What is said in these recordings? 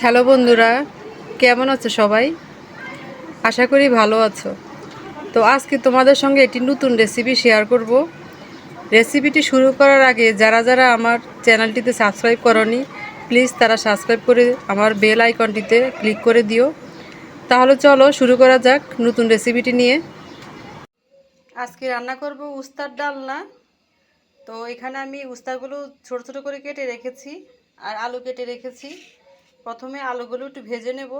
Hello বন্ধুরা, কেমন আছো সবাই? আশা করি ভালো আছো। তো আজকে তোমাদের সঙ্গে একটি নতুন রেসিপি শেয়ার করব। রেসিপিটি শুরু করার আগে যারা যারা আমার চ্যানেলটিতে সাবস্ক্রাইব করনি, প্লিজ তারা সাবস্ক্রাইব করে আমার বেল আইকনটিতে ক্লিক করে দিও। তাহলে চলো শুরু করা যাক নতুন রেসিপিটি নিয়ে। আজকে রান্না করব উস্তার ডালনা। তো এখানে আমি উস্তাগুলো ছোট ছোট করে কেটে রেখেছি আর আলু কেটে রেখেছি। প্রথমে আলুগুলো একটু ভেজে নেব।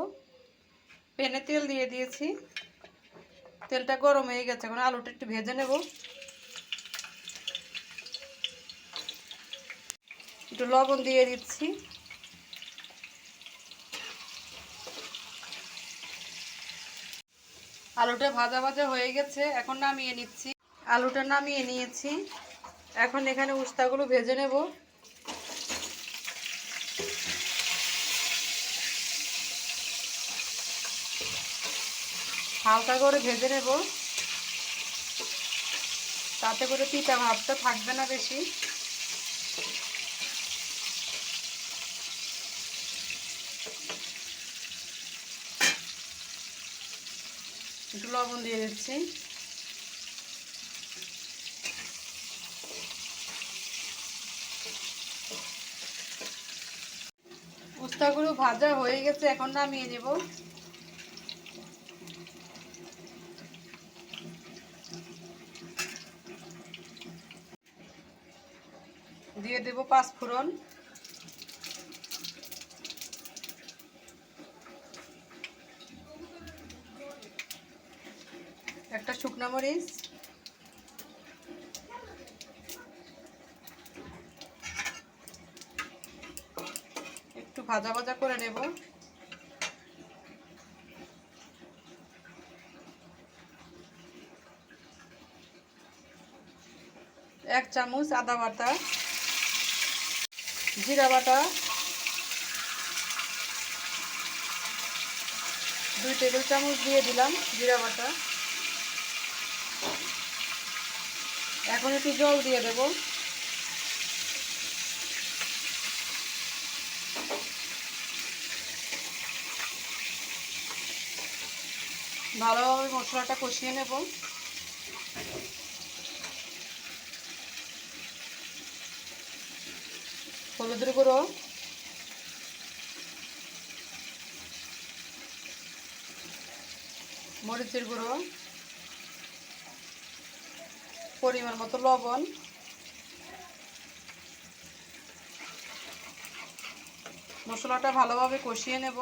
প্যানে তেল দিয়ে দিয়েছি, তেলটা গরম হয়ে গেছে। এখন আলুটা একটু ভেজে নেব। একটু লবণ দিয়ে দিচ্ছি। আলুটা ভাজা ভাজা হয়ে গেছে, এখন নামিয়ে নিচ্ছি। আলুটা নামিয়ে নিয়েছি, এখন এখানে উস্তাগুলো ভেজে নেব। হালকা করে ভেজে নেব, তাতে করে তিতা ভাবটা থাকবে না বেশি। একটু লবণ দিয়ে দিচ্ছি। উস্তাগুলো ভাজা হয়ে গেছে, এখন নামিয়ে নেব। দিয়ে দেব 5 ফোড়ন, একটা শুকনো মরিচ, একটু ভাজা ভাজা করে নেব। এক চামচ আদা বাটা, জিরা বাটা 2 টেবিল চামচ দিয়ে দিলাম জিরা বাটা। এখন একটু জল দিয়ে দেব। ভালোভাবে মশলাটা কষিয়ে নেব। হলুদের গুঁড়ো, মরিচের গুঁড়ো, পরিমাণ মতো লবণ, মশলাটা ভালোভাবে কষিয়ে নেব।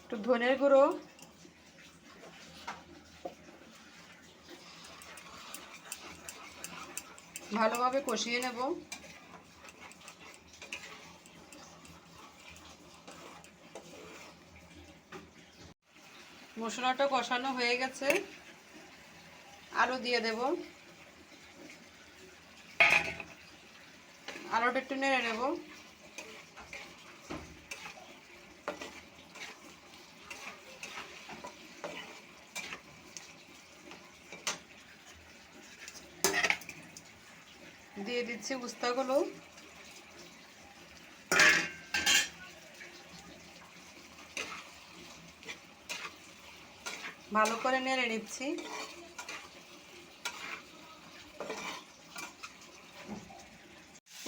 একটু ধনের গুঁড়ো, ভালোভাবে কষিয়ে নেব। মশলাটা কষানো হয়ে গেছে, আলু দিয়ে দেব। আলুটা একটু নেড়ে নেব। দিয়ে দিচ্ছি উস্তাগুলো। ভালো করে নেড়ে নিচ্ছি।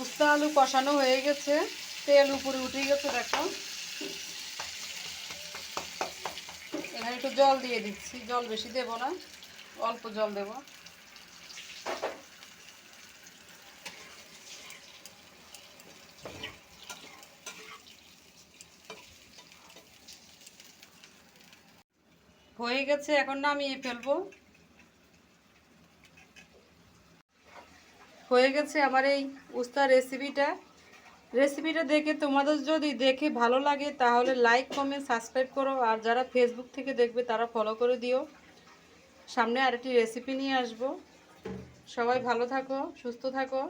উস্তা আলু কষানো হয়ে গেছে, তেল উপরে উঠে গেছে দেখো। এখানে একটু জল দিয়ে দিচ্ছি, জল বেশি দেব না, অল্প জল দেব। হয়ে গেছে, এখন নামিয়ে ফেলবো। হয়ে গেছে আমার এই উস্তার রেসিপিটা দেখে তোমাদের যদি দেখে ভালো লাগে তাহলে লাইক কমেন্ট সাবস্ক্রাইব করো, আর যারা ফেসবুক থেকে দেখবে তারা ফলো করে দিও। সামনে আরেকটি রেসিপি নিয়ে আসবো। সবাই ভালো থাকো, সুস্থ থাকো।